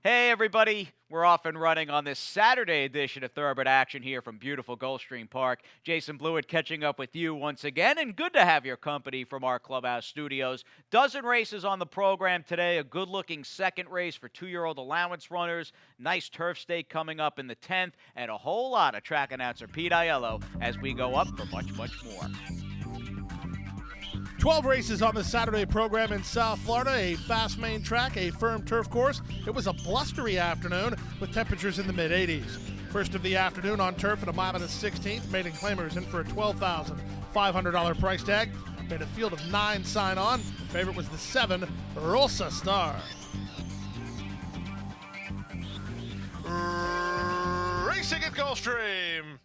Hey, everybody. We're off and running on this Saturday edition of Thoroughbred Action here from beautiful Gulfstream Park. Jason Blewett catching up with you once again, and good to have your company from our clubhouse studios. Dozen races on the program today, a good-looking second race for two-year-old allowance runners, nice turf stake coming up in the 10th, and a whole lot of track announcer Pete Aiello as we go up for much, much more. 12 races on the Saturday program in South Florida, a fast main track, a firm turf course. It was a blustery afternoon with temperatures in the mid-80s. First of the afternoon on turf at a mile and a 16th. Maiden claimers in for a $12,500 price tag. Made a field of 9 sign on. The favorite was the 7, Rosa Star. Racing at Gulfstream.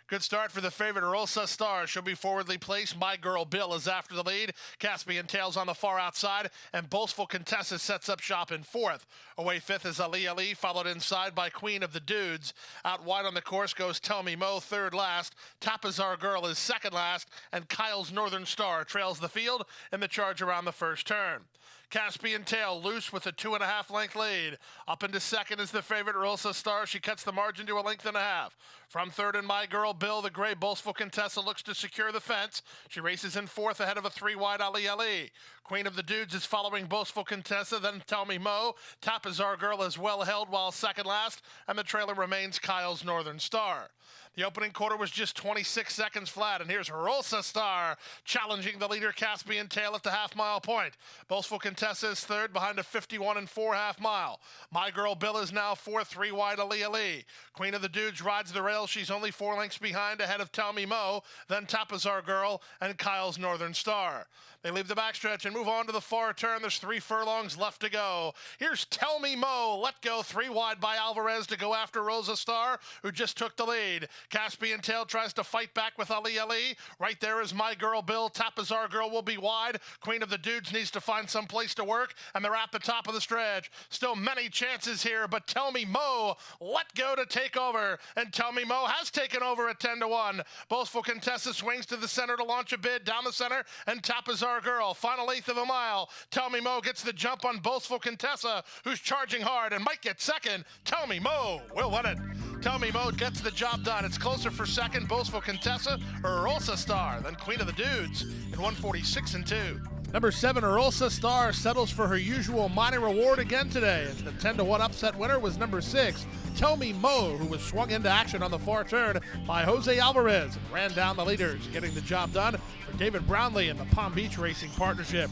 Good start for the favorite, Rosa Star. She'll be forwardly placed. My Girl Bill is after the lead. Caspian Tails on the far outside. And Boastful Contessa sets up shop in fourth. Away fifth is Ali Ali, followed inside by Queen of the Dudes. Out wide on the course goes Tell Me Mo, third last. Tapazar Girl is second last. And Kyle's Northern Star trails the field in the charge around the first turn. Caspian Tail loose with a 2.5 length lead. Up into second is the favorite, Rosa Star. She cuts the margin to a length and a half. From third in My Girl Bill, the gray Boastful Contessa looks to secure the fence. She races in fourth ahead of a 3-wide Ali Ali. Queen of the Dudes is following Boastful Contessa, then Tell Me Mo. Tapazar Girl is well held while second last, and the trailer remains Kyle's Northern Star. The opening quarter was just 26 seconds flat, and here's Rosa Star challenging the leader Caspian Tail at the half-mile point. Boastful Contessa is third behind a 51 and 4 half-mile. My Girl Bill is now fourth, 3-wide Ali Ali. Queen of the Dudes rides the rails. She's only 4 lengths behind ahead of Tell Me Mo, then Tapazar Girl and Kyle's Northern Star. They leave the backstretch and move on to the far turn. There's 3 furlongs left to go. Here's Tell Me Mo, let go 3-wide by Alvarez to go after Rosa Star, who just took the lead. Caspian Tail tries to fight back with Ali Ali. Right there is My Girl Bill. Tapazar Girl will be wide. Queen of the Dudes needs to find some place to work, and they're at the top of the stretch. Still many chances here, but Tell Me Mo, let go to take over. And Tell Me Mo has taken over at 10-1. Boastful Contessa swings to the center to launch a bid down the center, and Tapazar Girl, final eighth of a mile. Tell Me Mo gets the jump on Boastful Contessa, who's charging hard and might get second. Tell Me Mo will win it. Tell Me Mo gets the job done. It's closer for second, Boastful Contessa or Rosa Star, then Queen of the Dudes in 146 and 2. Number 7, Rosa Star settles for her usual minor reward again today, as the 10-1 upset winner was number 6, Tell Me Mo, who was swung into action on the far turn by Jose Alvarez and ran down the leaders, getting the job done for David Brownlee and the Palm Beach Racing Partnership.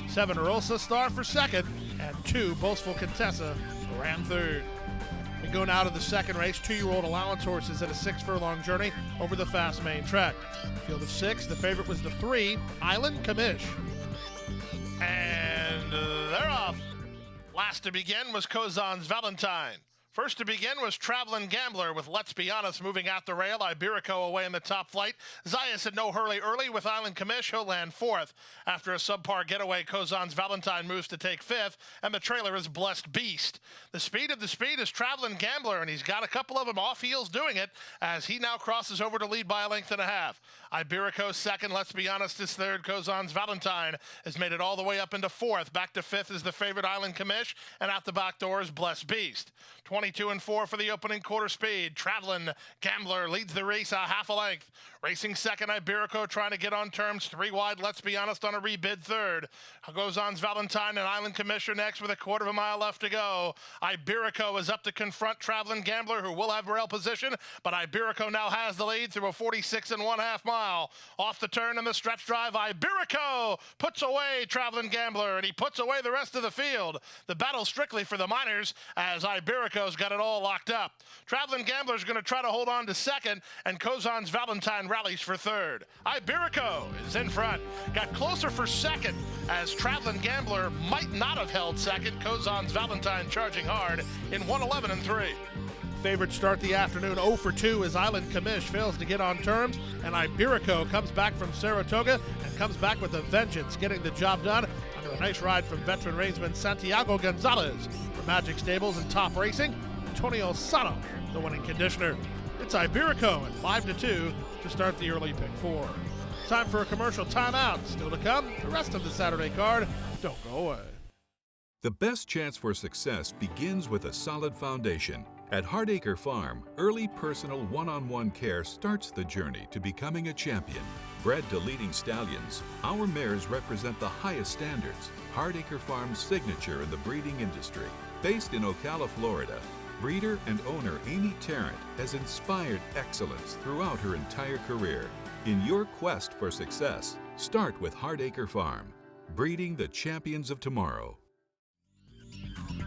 7, Rosa Star for second, and 2, Boastful Contessa ran third. We go now to the second race, 2-year-old allowance horses at a 6-furlong journey over the fast main track. Field of 6, the favorite was the 3, Island Kamish. And they're off. Last to begin was Kozan's Valentine. First to begin was Travelin' Gambler with Let's Be Honest moving out the rail. Iberico away in the top flight. Zayas had no hurry early with Island Kamish. He'll land fourth. After a subpar getaway, Kozan's Valentine moves to take fifth, and the trailer is Blessed Beast. The speed of the speed is Travelin' Gambler, and he's got a couple of them off heels doing it as he now crosses over to lead by a length and a half. Iberico second, Let's Be Honest is third. Kozan's Valentine has made it all the way up into fourth. Back to fifth is the favorite Island Kamish, and out the back door is Blessed Beast. 22 and 4 for the opening quarter speed. Travelin' Gambler leads the race a half a length. Racing second, Iberico trying to get on terms. 3-wide, Let's Be Honest on a rebid third. Kozan's Valentine and Island Kamish next with a quarter of a mile left to go. Iberico is up to confront Travelin' Gambler, who will have rail position, but Iberico now has the lead through a 46 and 1/2 mile. Off the turn in the stretch drive, Iberico puts away Travelin' Gambler, and he puts away the rest of the field. The battle strictly for the minors as Iberico's got it all locked up. Travelin' Gambler's going to try to hold on to second, and Kozan's Valentine rallies for third. Iberico is in front. Got closer for second as Travelin' Gambler might not have held second. Kozan's Valentine charging hard in 111 and 3. Favorite start the afternoon, 0 for 2 as Island Kamish fails to get on terms, and Iberico comes back from Saratoga and comes back with a vengeance, getting the job done under a nice ride from veteran reinsman Santiago Gonzalez. For Magic Stables and Top Racing, Antonio Sano, the winning conditioner. It's Iberico at 5-2 to start the early pick 4. Time for a commercial timeout. Still to come, the rest of the Saturday card. Don't go away. The best chance for success begins with a solid foundation. At Hardacre Farm, early personal one-on-one care starts the journey to becoming a champion. Bred to leading stallions, our mares represent the highest standards. Hardacre Farm's signature in the breeding industry. Based in Ocala, Florida, breeder and owner Amy Tarrant has inspired excellence throughout her entire career. In your quest for success, start with Hardacre Farm, breeding the champions of tomorrow.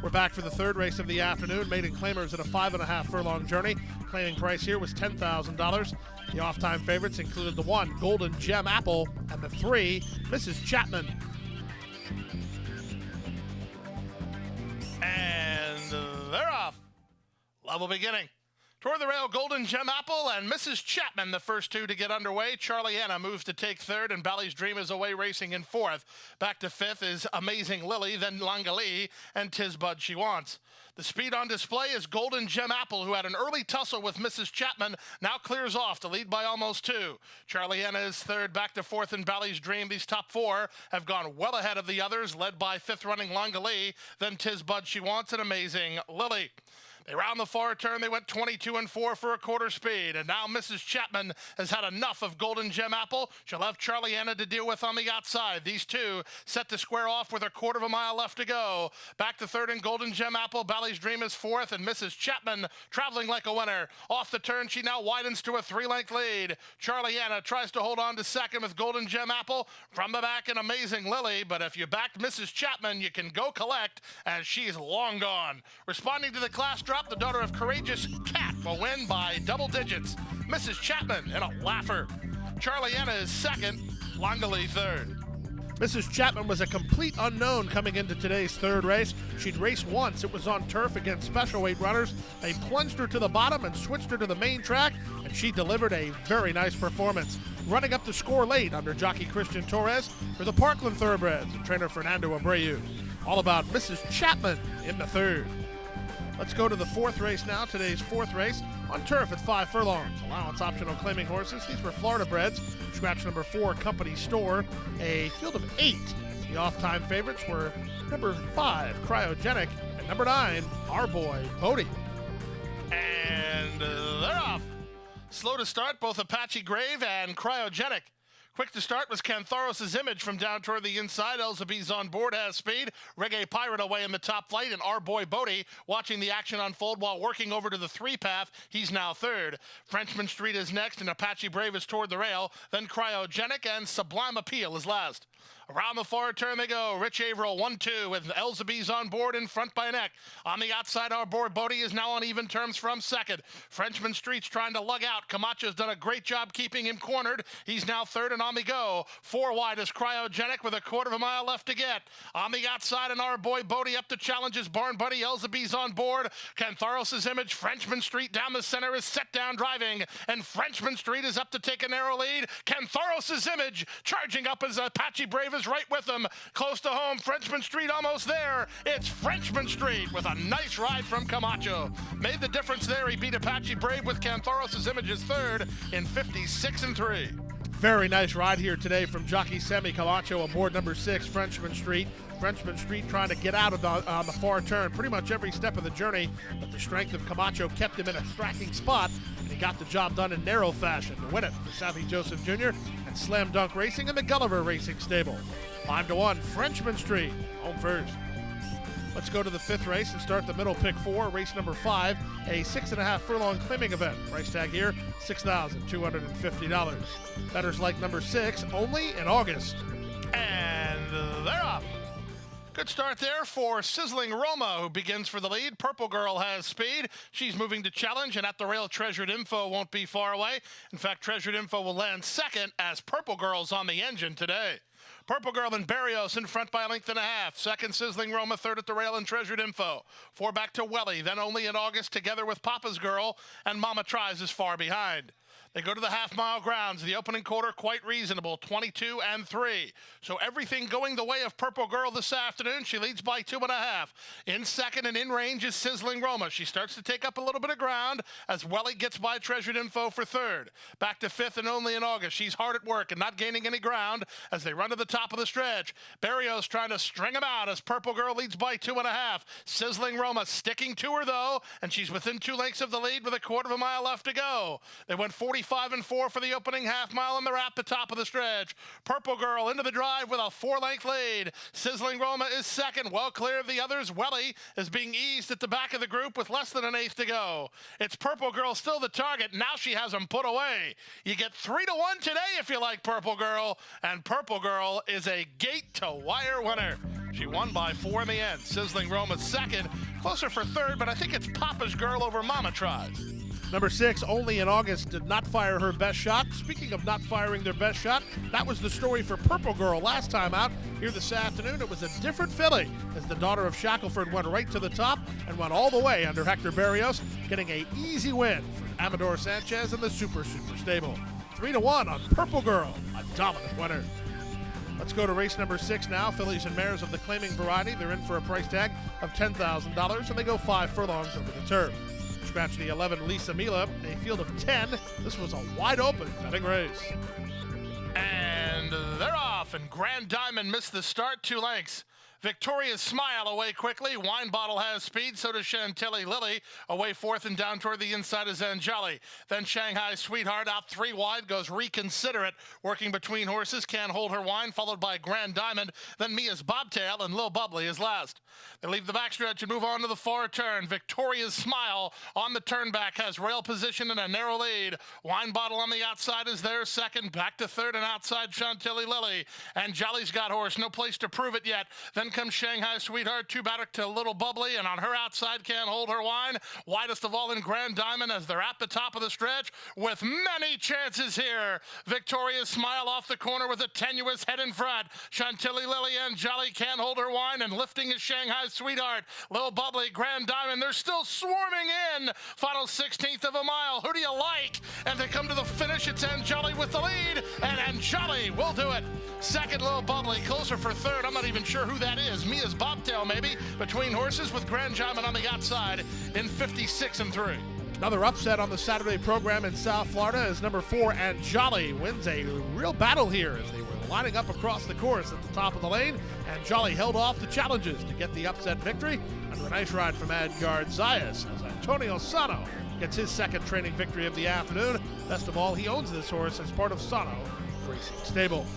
We're back for the third race of the afternoon. Maiden Claimers at a 5.5 furlong journey. Claiming price here was $10,000. The off-time favorites included the 1, Golden Gem Apple, and the 3, Mrs. Chapman. And they're off. Level beginning. Toward the rail, Golden Gem Apple and Mrs. Chapman, the first two to get underway. Charlie Anna moves to take third, and Bally's Dream is away racing in fourth. Back to fifth is Amazing Lily, then Langali, and Tis Bud She Wants. The speed on display is Golden Gem Apple, who had an early tussle with Mrs. Chapman, now clears off to lead by almost 2. Charlie Anna is third, back to fourth in Bally's Dream. These top 4 have gone well ahead of the others, led by fifth running Langali, then Tis Bud She Wants, and Amazing Lily. They round the far turn. They went 22-4 for a quarter speed. And now Mrs. Chapman has had enough of Golden Gem Apple. She'll have Charlie Anna to deal with on the outside. These two set to square off with a quarter of a mile left to go. Back to third in Golden Gem Apple. Bally's Dream is fourth, and Mrs. Chapman traveling like a winner. Off the turn, she now widens to a 3-length lead. Charlie Anna tries to hold on to second with Golden Gem Apple. From the back, an Amazing Lily. But if you backed Mrs. Chapman, you can go collect, as she's long gone. Responding to the class drop, the daughter of Courageous Cat will win by double digits. Mrs. Chapman in a laugher. Charlie Anna is second, Langali third. Mrs. Chapman was a complete unknown coming into today's third race. She'd raced once. It was on turf against special weight runners. They plunged her to the bottom and switched her to the main track, and she delivered a very nice performance. Running up the score late under jockey Christian Torres for the Parkland Thoroughbreds and trainer Fernando Abreu. All about Mrs. Chapman in the third. Let's go to the fourth race now. Today's fourth race on turf at 5 furlongs. Allowance optional claiming horses. These were Florida breds. Scratch number 4, Company Store. A field of 8. The off-time favorites were number 5, Cryogenic, and number 9, Our Boy, Bodie. And they're off. Slow to start, both Apache Grave and Cryogenic. Quick to start was Cantharos' Image from down toward the inside. Elzabee's on board, has speed. Reggae Pirate away in the top flight, and Our Boy Bodie watching the action unfold while working over to the 3-path. He's now third. Frenchman Street is next, and Apache Brave is toward the rail. Then Cryogenic and Sublime Appeal is last. Around the far turn they go. Rich Averill 1-2 with Elzabee's on board in front by neck. On the outside, Our Boy Bodie is now on even terms from second. Frenchman Street's trying to lug out. Camacho's done a great job keeping him cornered. He's now third and on the go. 4 wide is Cryogenic with a quarter of a mile left to get. On the outside, and Our Boy Bodie up to challenge his Barn Buddy. Elzabee's on board. Cantharos' Image. Frenchman Street down the center is set down driving, and Frenchman Street is up to take a narrow lead. Cantharos' Image charging up as Apache Brave is right with them. Close to home, Frenchman Street almost there. It's Frenchman Street with a nice ride from Camacho. Made the difference there. He beat Apache Brave with Cantharos' Image's third in 56-3. Very nice ride here today from jockey Sammy Camacho aboard number 6, Frenchman Street. Frenchman Street trying to get out of on the far turn pretty much every step of the journey, but the strength of Camacho kept him in a striking spot, and he got the job done in narrow fashion to win it for Savvy Joseph Jr. and Slam Dunk Racing and the Gulliver Racing Stable. 5-1, Frenchman Street, home first. Let's go to the fifth race and start the middle pick 4, race number 5, a 6.5 furlong claiming event. Price tag here, $6,250. Bettors like number 6, only in August. And they're off. Good start there for Sizzling Roma, who begins for the lead. Purple Girl has speed. She's moving to challenge, and at the rail, Treasured Info won't be far away. In fact, Treasured Info will land second as Purple Girl's on the engine today. Purple Girl and Barrios in front by a length and a half. Second, Sizzling Roma. Third at the rail and Treasured Info. 4 back to Welly, then only in August together with Papa's Girl, and Mama Tries is far behind. They go to the half-mile grounds. The opening quarter quite reasonable, 22-3. So everything going the way of Purple Girl this afternoon. She leads by 2.5. In second and in range is Sizzling Roma. She starts to take up a little bit of ground as Welly gets by Treasured Info for third. Back to fifth and only in August. She's hard at work and not gaining any ground as they run to the top of the stretch. Barrios trying to string them out as Purple Girl leads by 2.5. Sizzling Roma sticking to her though, and she's within 2 lengths of the lead with a quarter of a mile left to go. They went 45-4 for the opening half mile and they're at the top of the stretch. Purple Girl into the drive with a 4-length lead. Sizzling Roma is second, well clear of the others. Welly is being eased at the back of the group with less than an eighth to go. It's Purple Girl still the target. Now she has them put away. You get 3-1 today if you like Purple Girl, and Purple Girl is a gate-to-wire winner. She won by 4 in the end. Sizzling Roma's second, closer for third, but I think it's Papa's Girl over Mama Tries. Number 6, Only in August, did not fire her best shot. Speaking of not firing their best shot, that was the story for Purple Girl last time out. Here this afternoon, it was a different filly as the daughter of Shackelford went right to the top and went all the way under Hector Barrios, getting an easy win for Amador Sanchez and the Super Stable. 3-1 on Purple Girl, a dominant winner. Let's go to race number 6 now. Fillies and mares of the claiming variety. They're in for a price tag of $10,000, and they go 5 furlongs over the turf. Scratch the 11 Lisa Mila, a field of 10. This was a wide-open betting race. And they're off, and Grand Diamond missed the start 2 lengths. Victoria's Smile away quickly. Wine Bottle has speed. So does Chantilly Lily. Away fourth and down toward the inside is Anjali. Then Shanghai Sweetheart out 3 wide. Goes Reconsider It. Working between horses. Can't Hold Her Wine. Followed by Grand Diamond. Then Mia's Bobtail and Lil Bubbly is last. They leave the backstretch and move on to the far turn. Victoria's Smile on the turnback has rail position and a narrow lead. Wine Bottle on the outside is there second. Back to third and outside Chantilly Lily. And Jolly's got horse. No place to prove it yet. Then comes Shanghai Sweetheart, 2 back to Little Bubbly, and on her outside Can't Hold Her Wine. Widest of all in Grand Diamond as they're at the top of the stretch with many chances here. Victoria's Smile off the corner with a tenuous head in front. Chantilly Lily and Jolly Can't Hold Her Wine, and lifting is Shanghai Sweetheart. Little Bubbly, Grand Diamond, they're still swarming in. Final 16th of a mile. Who do you like? And they come to the finish. It's Anjali with the lead, and Anjali will do it. Second, Little Bubbly, closer for third. I'm not even sure who that is. Mia's Bobtail, maybe, between horses with Grand Diamond on the outside in 56-3. Another upset on the Saturday program in South Florida as number 4, Anjali, wins a real battle here as they were lining up across the course at the top of the lane. Anjali held off the challenges to get the upset victory under a nice ride from Adgard Zayas as Antonio Sano gets his second training victory of the afternoon. Best of all, he owns this horse as part of Sano Racing Stable.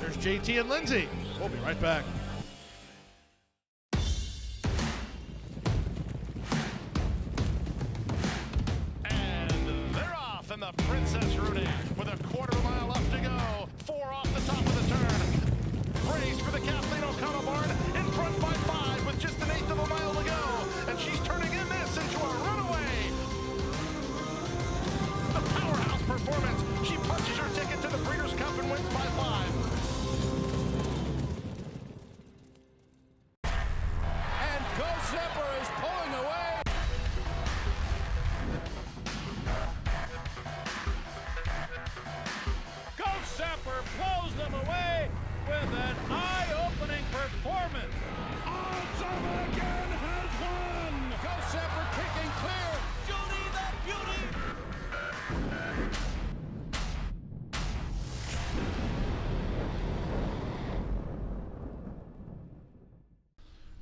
There's JT and Lindsay. We'll be right back. And the Princess Rudy with a quarter mile left to go. 4 off the top of the turn. Race for the Kathleen O'Connell barn in front by 5 with just an eighth of a mile to go. And she's turning in this into a runaway. A powerhouse performance. She punches her ticket to the Breeders' Cup and wins by 5. And Go Zipper is pulling away. Sepper blows them away with an eye-opening performance. Awesome again has won. Go Sepper kicking clear. Judy the Beauty.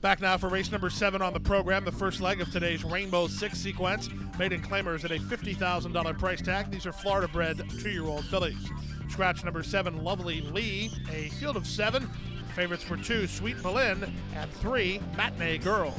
Back now for race number 7 on the program, the first leg of today's Rainbow Six sequence. Maiden claimers at a $50,000 price tag. These are Florida-bred 2-year-old fillies. Scratch number 7, Lovely Lee, a field of 7. Favorites were 2, Sweet Berlin, and 3, Matinee Girl.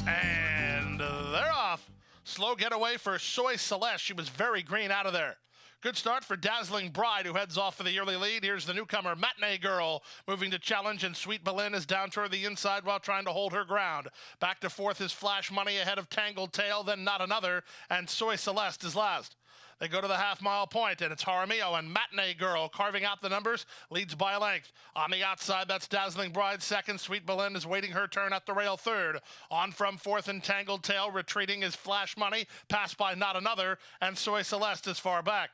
And they're off. Slow getaway for Soy Celeste. She was very green out of there. Good start for Dazzling Bride, who heads off for the early lead. Here's the newcomer, Matinee Girl, moving to challenge, and Sweet Berlin is down toward the inside while trying to hold her ground. Back to fourth is Flash Money ahead of Tangled Tail, then Not Another, and Soy Celeste is last. They go to the half-mile point, and it's Jaramillo and Matinee Girl carving out the numbers, leads by a length. On the outside, that's Dazzling Bride second. Sweet Berlin is waiting her turn at the rail third. On from fourth and Tangled Tail, retreating is Flash Money, passed by Not Another, and Soy Celeste is far back.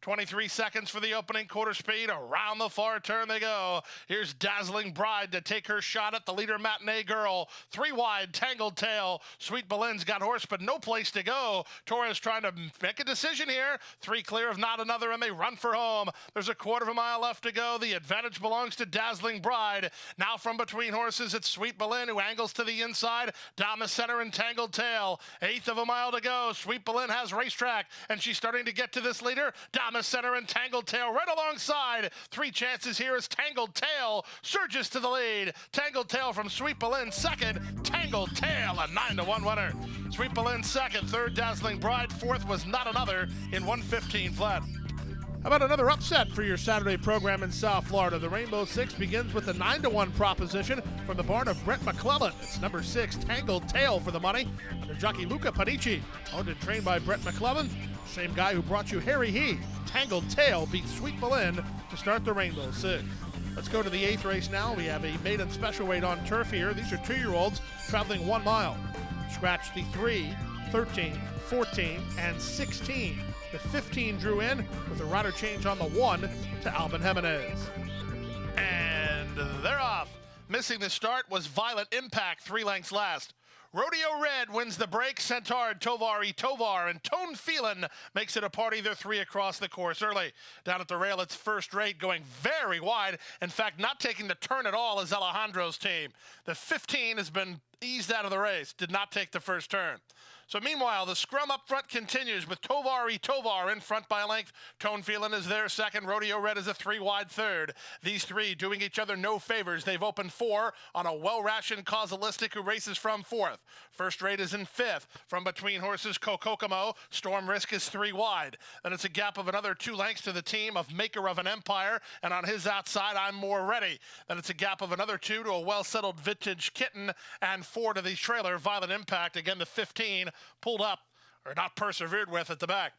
23 seconds for the opening quarter speed. Around the far turn they go. Here's Dazzling Bride to take her shot at the leader, Matinee Girl. 3 wide, Tangled Tail. Sweet Belin's got horse, but no place to go. Torres trying to make a decision here. 3 clear of Not Another, and they run for home. There's a quarter of a mile left to go. The advantage belongs to Dazzling Bride. Now from between horses, it's Sweet Belin who angles to the inside. Down the center and Tangled Tail. 1/8 of a mile to go. Sweet Belin has racetrack, and she's starting to get to this leader. Down the center and Tangled Tail right alongside. 3 chances here as Tangled Tail surges to the lead. Tangled Tail from Sweet Belin second. Tangled Tail, a 9-1 winner. Sweet Belin second, third Dazzling Bride, fourth was Not Another in 1:15 flat. How about another upset for your Saturday program in South Florida? The Rainbow Six begins with a 9-1 proposition from the barn of Brett McClellan. It's number 6, Tangled Tail for the money, under jockey Luca Panici, owned and trained by Brett McClellan, same guy who brought you Harry He. Tangled Tail beats Sweet Belin to start the Rainbow Six. Let's go to the 8th race now. We have a maiden special weight on turf here. These are 2-year-olds traveling 1 mile. Scratch the 3, 13, 14, and 16. The 15 drew in with a rider change on the 1 to Alvin Jimenez. And they're off. Missing the start was Violent Impact, 3 lengths last. Rodeo Red wins the break. Centaur, Tovar, and Tone Phelan makes it a party. They're 3 across the course early. Down at the rail, it's first rate, going very wide. In fact, not taking the turn at all is Alejandro's team. The 15 has been eased out of the race, did not take the first turn. So meanwhile, the scrum up front continues with Tovar in front by a length. Tone Phelan is there second. Rodeo Red is a 3 wide third. These 3 doing each other no favors. They've opened 4 on a well-rationed Causalistic who races from 4th. First rate is in 5th. From between horses, Kokomo. Storm Risk is 3 wide. Then it's a gap of another 2 lengths to the team of Maker of an Empire. And on his outside, I'm More Ready. Then it's a gap of another 2 to a well-settled Vintage Kitten. And 4 to the trailer, Violent Impact. Again, the 15 pulled up, or not persevered with at the back.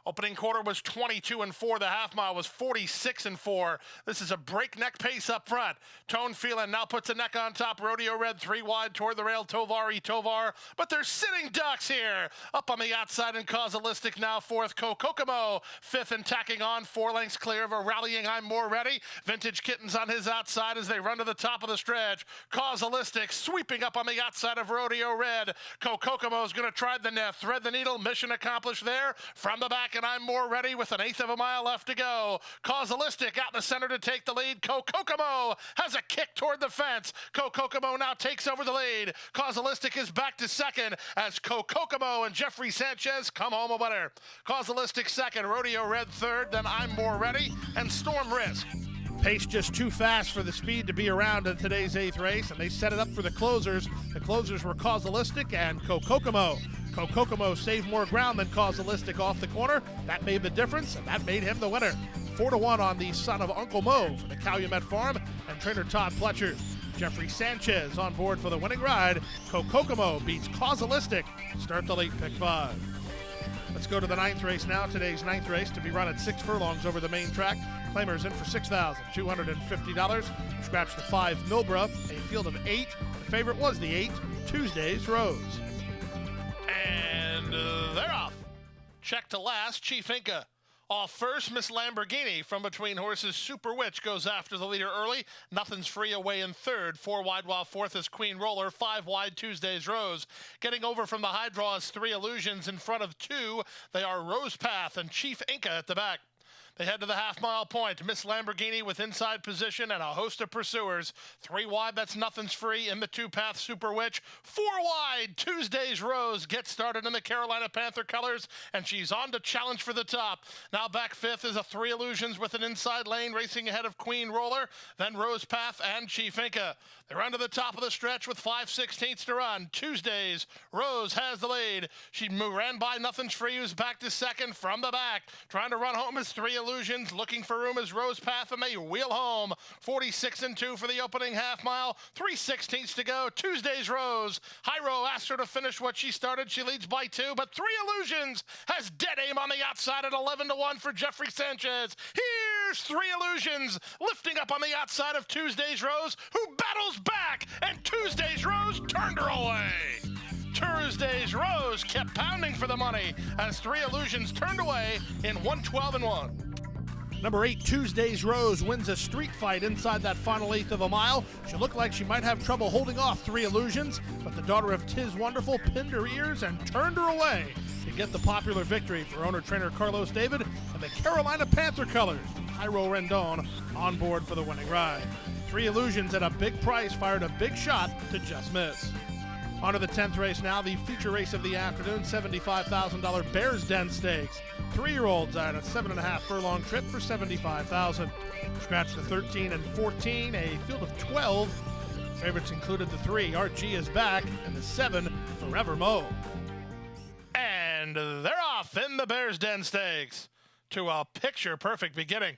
Opening quarter was 22-4. The half mile was 46-4. This is a breakneck pace up front. Tone Phelan now puts a neck on top. Rodeo Red 3 wide toward the rail. Tovar. But they're sitting ducks here. Up on the outside and Causalistic now 4th. Kokomo 5th and tacking on 4 lengths clear of a rallying I'm More Ready. Vintage Kittens on his outside as they run to the top of the stretch. Causalistic sweeping up on the outside of Rodeo Red. Kokomo is going to try the thread the needle. Mission accomplished there. From the back, and I'm More Ready with an 1/8 of a mile left to go. Causalistic out in the center to take the lead. Kokomo has a kick toward the fence. Kokomo now takes over the lead. Causalistic is back to second as Kokomo and Jeffrey Sanchez come home a winner. Causalistic second, Rodeo Red third, then I'm More Ready and Storm Risk. Pace just too fast for the speed to be around in today's 8th race, and they set it up for the closers. The closers were Causalistic and Kokomo. Kokomo saved more ground than Causalistic off the corner. That made the difference, and that made him the winner. 4-1 on the son of Uncle Mo for the Calumet Farm and trainer Todd Pletcher. Jeffrey Sanchez on board for the winning ride. Kokomo beats Causalistic. Start the late pick 5. Let's go to the 9th race now. Today's 9th race to be run at 6 furlongs over the main track. Claimers in for $6,250. Scratch the 5 Milbra, a field of 8. The favorite was the 8, Tuesday's Rose. And they're off. Check to last, Chief Inca. Off first, Miss Lamborghini. From between horses, Super Witch goes after the leader early. Nothing's Free away in third. 4 wide while 4th is Queen Roller. 5 wide, Tuesday's Rose. Getting over from the high draw is 3 Illusions in front of 2. They are Rose Path and Chief Inca at the back. They head to the half-mile point. Miss Lamborghini with inside position and a host of pursuers. 3 wide, that's Nothing's Free. In the 2-path, Super Witch. 4 wide, Tuesday's Rose gets started in the Carolina Panther colors, and she's on to challenge for the top. Now back 5th is a 3 Illusions with an inside lane racing ahead of Queen Roller, then Rose Path and Chief Inca. They run to the top of the stretch with 5/16 to run. Tuesday's Rose has the lead. She ran by Nothing's Free, who's back to second from the back. Trying to run home is 3 Illusions. Looking for room is Rose Path, and they wheel home. 46-2 for the opening half mile. 3/16 to go. Tuesday's Rose. Hyro asked her to finish what she started. She leads by 2, but 3 Illusions has dead aim on the outside at 11-1 for Jeffrey Sanchez. Here's 3 Illusions lifting up on the outside of Tuesday's Rose, who battles back, and Tuesday's Rose turned her away. Tuesday's Rose kept pounding for the money as 3 Illusions turned away in 112-1. Number 8, Tuesday's Rose, wins a street fight inside that final eighth of a mile. She looked like she might have trouble holding off 3 Illusions, but the daughter of Tiz Wonderful pinned her ears and turned her away to get the popular victory for owner-trainer Carlos David and the Carolina Panther colors. Jairo Rendon on board for the winning ride. 3 Illusions at a big price fired a big shot to just miss. On to the 10th race now, the feature race of the afternoon, $75,000 Bears Den Stakes. 3-year-olds at a 7.5 furlong trip for $75,000. Scratch the 13 and 14, a field of 12. Favorites included the 3, RG is back, and the 7, Forever Mo. And they're off in the Bears Den Stakes to a picture-perfect beginning.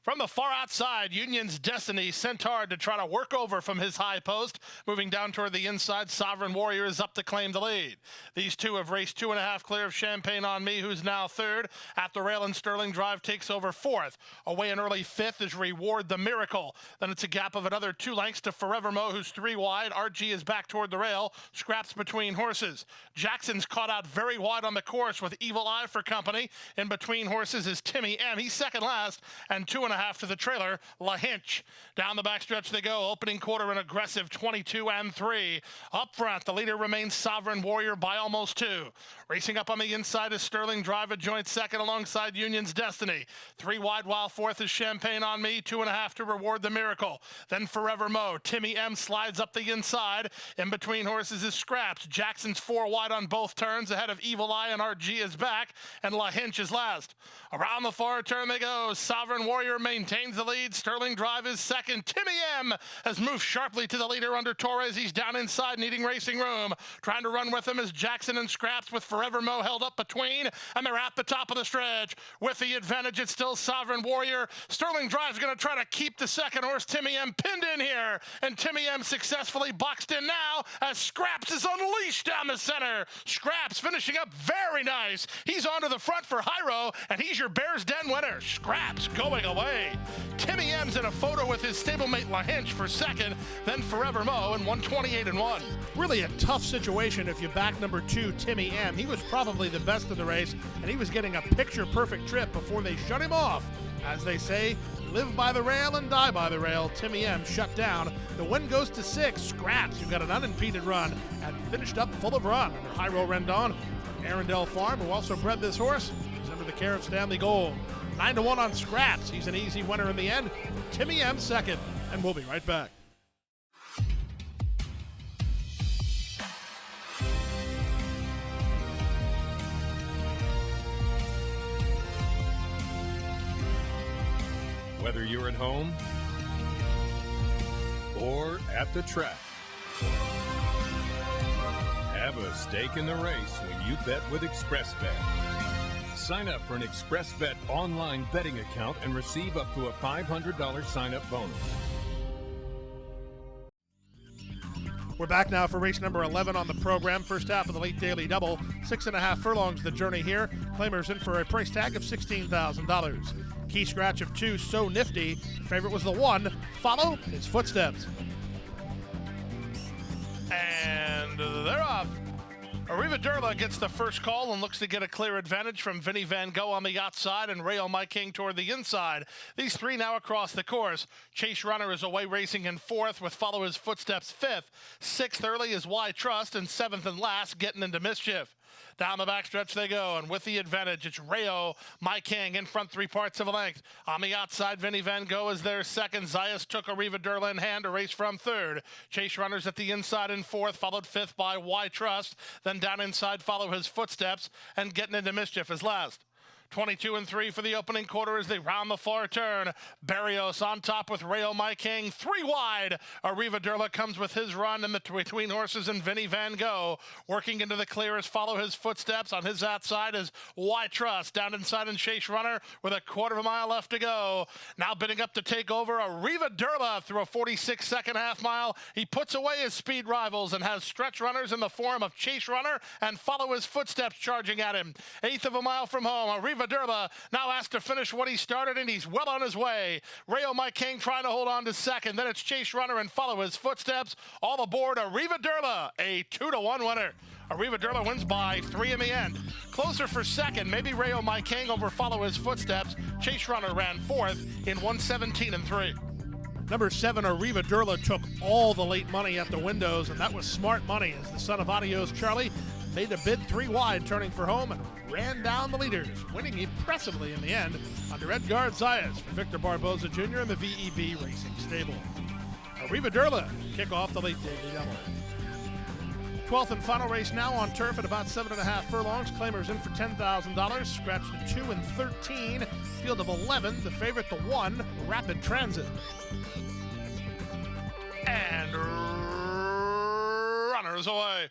From the far outside, Union's Destiny sent hard to try to work over from his high post. Moving down toward the inside, Sovereign Warrior is up to claim the lead. These two have raced 2.5 clear of Champagne on Me, who's now third. At the rail, and Sterling Drive takes over fourth. Away in early fifth is Reward the Miracle. Then it's a gap of another 2 lengths to Forever Mo, who's 3 wide. RG is back toward the rail. Scraps between horses. Jackson's caught out very wide on the course with Evil Eye for company. In between horses is Timmy M. He's second last, and 2.5 to the trailer, La Hinch. Down the backstretch they go. Opening quarter, an aggressive 22 and 3. Up front, the leader remains Sovereign Warrior by almost 2. Racing up on the inside is Sterling Drive, a joint second alongside Union's Destiny. 3 wide, while fourth is Champagne on Me. 2.5 to Reward the Miracle. Then Forever Mo. Timmy M slides up the inside. In between horses is Scraps. Jackson's 4 wide on both turns, ahead of Evil Eye, and RG is back, and La Hinch is last. Around the far turn they go. Sovereign Warrior maintains the lead. Sterling Drive is second. Timmy M has moved sharply to the leader under Torres. He's down inside, needing racing room. Trying to run with him is Jackson and Scraps, with Forever Mo held up between, and they're at the top of the stretch. With the advantage, it's still Sovereign Warrior. Sterling Drive's going to try to keep the second horse, Timmy M, pinned in here, and Timmy M successfully boxed in now as Scraps is unleashed down the center. Scraps finishing up very nice. He's onto the front for Jairo, and he's your Bears Den winner. Scraps going away. Timmy M's in a photo with his stablemate La Hinch for second, then Forever Mo in 128 and 1. Really a tough situation if you back number 2, Timmy M. He was probably the best of the race, and he was getting a picture-perfect trip before they shut him off. As they say, live by the rail and die by the rail. Timmy M shut down. The win goes to 6. Scraps, who got an unimpeded run and finished up full of run under Jairo Rendon from Arundel Farm, who also bred this horse. He's under the care of Stanley Gold. 9-1 on Scraps. He's an easy winner in the end. Timmy M second, and we'll be right back. Whether you're at home or at the track, have a stake in the race when you bet with ExpressBet. Sign up for an ExpressBet online betting account and receive up to a $500 sign-up bonus. We're back now for race number 11 on the program. First half of the late daily double. 6.5 furlongs the journey here. Claimers in for a price tag of $16,000. Key scratch of 2, So Nifty. Favorite was the 1. Follow his footsteps. And they're off. Arriva Durla gets the first call and looks to get a clear advantage from Vinny Van Gogh on the outside and Rayo My King toward the inside. These 3 now across the course. Chase Runner is away racing in 4th, with Follow His Footsteps 5th. 6th early is Why Trust, and 7th and last Getting Into Mischief. Down the backstretch they go, and with the advantage, it's Rayo My King in front 3 parts of a length. On the outside, Vinny Van Gogh is there second. Zayas took Arriva Durla in hand to race from 3rd. Chase Runners at the inside in 4th, followed 5th by Why Trust. Then down inside, Follow His Footsteps, and Getting Into Mischief is last. 22 and 3 for the opening quarter as they round the far turn. Barrios on top with Rayo My King, 3 wide. Arriva Durla comes with his run in the between horses and Vinny Van Gogh. Working into the clear is Follow His Footsteps. On his outside is Why Trust. Down inside and Chase Runner with a quarter of a mile left to go. Now bidding up to take over, Arriva Durla through a 46-second half mile. He puts away his speed rivals and has stretch runners in the form of Chase Runner and Follow His Footsteps charging at him. 1/8 of a mile from home, Arriva Durla now asked to finish what he started, and he's well on his way. Rayo My King trying to hold on to second. Then it's Chase Runner and Follow His Footsteps. All aboard Arriva Durla, a 2-1 winner. Arrivadurla wins by 3 in the end. Closer for second, maybe Rayo Maikango will follow his footsteps. Chase Runner ran fourth in 1:17.3. Number 7, Arrivadurla took all the late money at the windows, and that was smart money as the son of Adios Charlie made a bid 3 wide, turning for home, and ran down the leaders, winning impressively in the end under Edgar Zayas for Victor Barboza Jr. in the VEB Racing Stable. Arrivadurla kick off the late daily double. 12th and final race now on turf at about 7.5 furlongs. Claimers in for $10,000. Scratch the 2 and 13. Field of 11. The favorite, the 1, Rapid Transit. And runners away.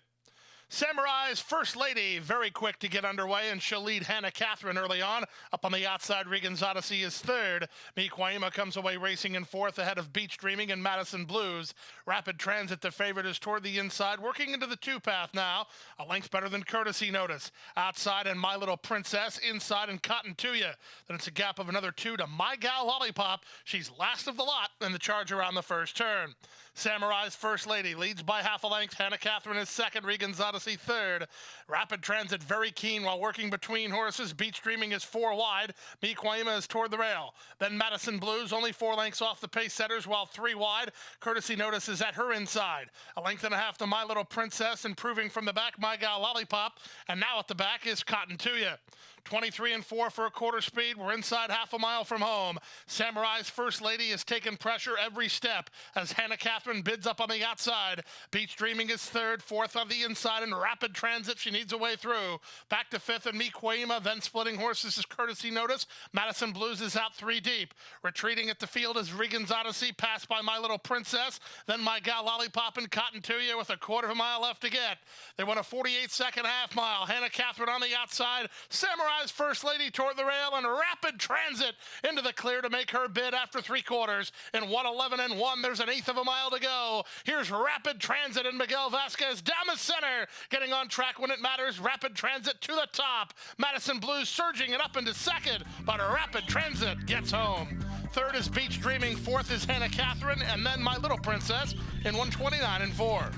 Samurai's First Lady, very quick to get underway, and she'll lead Hannah Catherine early on. Up on the outside, Regan's Odyssey is third. Miquaima comes away racing in fourth ahead of Beach Dreaming and Madison Blues. Rapid Transit, the favorite, is toward the inside, working into the 2-path now. A length better than Courtesy Notice. Outside and My Little Princess, inside and Cotton to Ya. Then it's a gap of another 2 to My Gal Lollipop. She's last of the lot in the charge around the first turn. Samurai's First Lady leads by half a length. Hannah Catherine is second. Regan's Odyssey third. Rapid Transit very keen while working between horses. Beach Dreaming is 4 wide. Miquaima is toward the rail. Then Madison Blues only 4 lengths off the pace setters, while 3 wide. Courtesy Notice is at her inside. A length and a half to My Little Princess, improving from the back, My Gal Lollipop. And now at the back is Cotton to Ya. 23 and 4 for a quarter speed. We're inside half a mile from home. Samurai's First Lady has taken pressure every step as Hannah Catherine bids up on the outside. Beach Dreaming is third, fourth on the inside, and Rapid Transit, she needs a way through. Back to fifth and Miquaima, then splitting horses is Courtesy Notice. Madison Blues is out 3 deep. Retreating at the field is Regan's Odyssey, passed by My Little Princess, then My Gal Lollipop and Cotton to Ya with a quarter of a mile left to get. They won a 48-second half mile. Hannah Catherine on the outside. Samurai's First Lady toward the rail, and Rapid Transit into the clear to make her bid after 3 quarters. In 1:11 and 1, there's an eighth of a mile to go. Here's Rapid Transit and Miguel Vasquez down the center, getting on track when it matters. Rapid Transit to the top. Madison Blues surging it up into second, but Rapid Transit gets home. Third is Beach Dreaming, fourth is Hannah Catherine, and then My Little Princess in 1:29 and 4.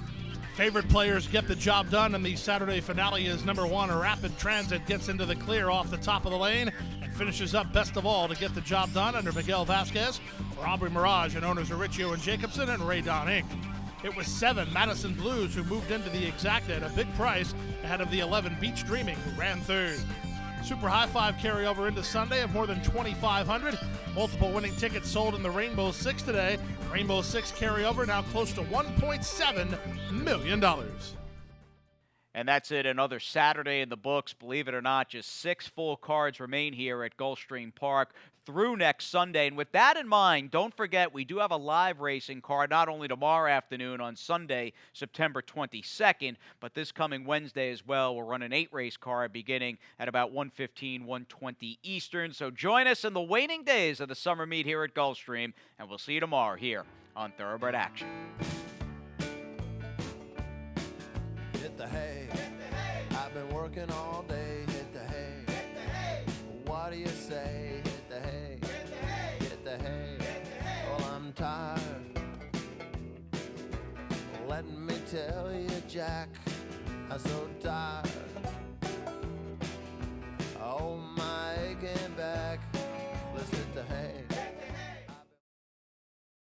Favorite players get the job done, and the Saturday finale is number 1, Rapid Transit gets into the clear off the top of the lane and finishes up best of all to get the job done under Miguel Vasquez for Aubrey Mirage and owners of Riccio and Jacobson and Ray Don Inc. It was 7, Madison Blues, who moved into the exacta at a big price ahead of the 11, Beach Dreaming, who ran third. Super High Five carryover into Sunday of more than 2,500. Multiple winning tickets sold in the Rainbow Six today. Rainbow Six carryover now close to $1.7 million. And that's it, another Saturday in the books. Believe it or not, just 6 full cards remain here at Gulfstream Park through next Sunday. And with that in mind, don't forget we do have a live racing card not only tomorrow afternoon on Sunday, September 22nd, but this coming Wednesday as well. We'll run an 8-race card beginning at about 1:15, 1:20 Eastern. So join us in the waning days of the summer meet here at Gulfstream, and we'll see you tomorrow here on Thoroughbred Action. Hit the hay. I've been working all day. Hit the hay. Hit the hay. What do you say? Hit the hay. Hit the hay. Hit the hay. Well, I'm tired. Let me tell you, Jack, I'm so tired.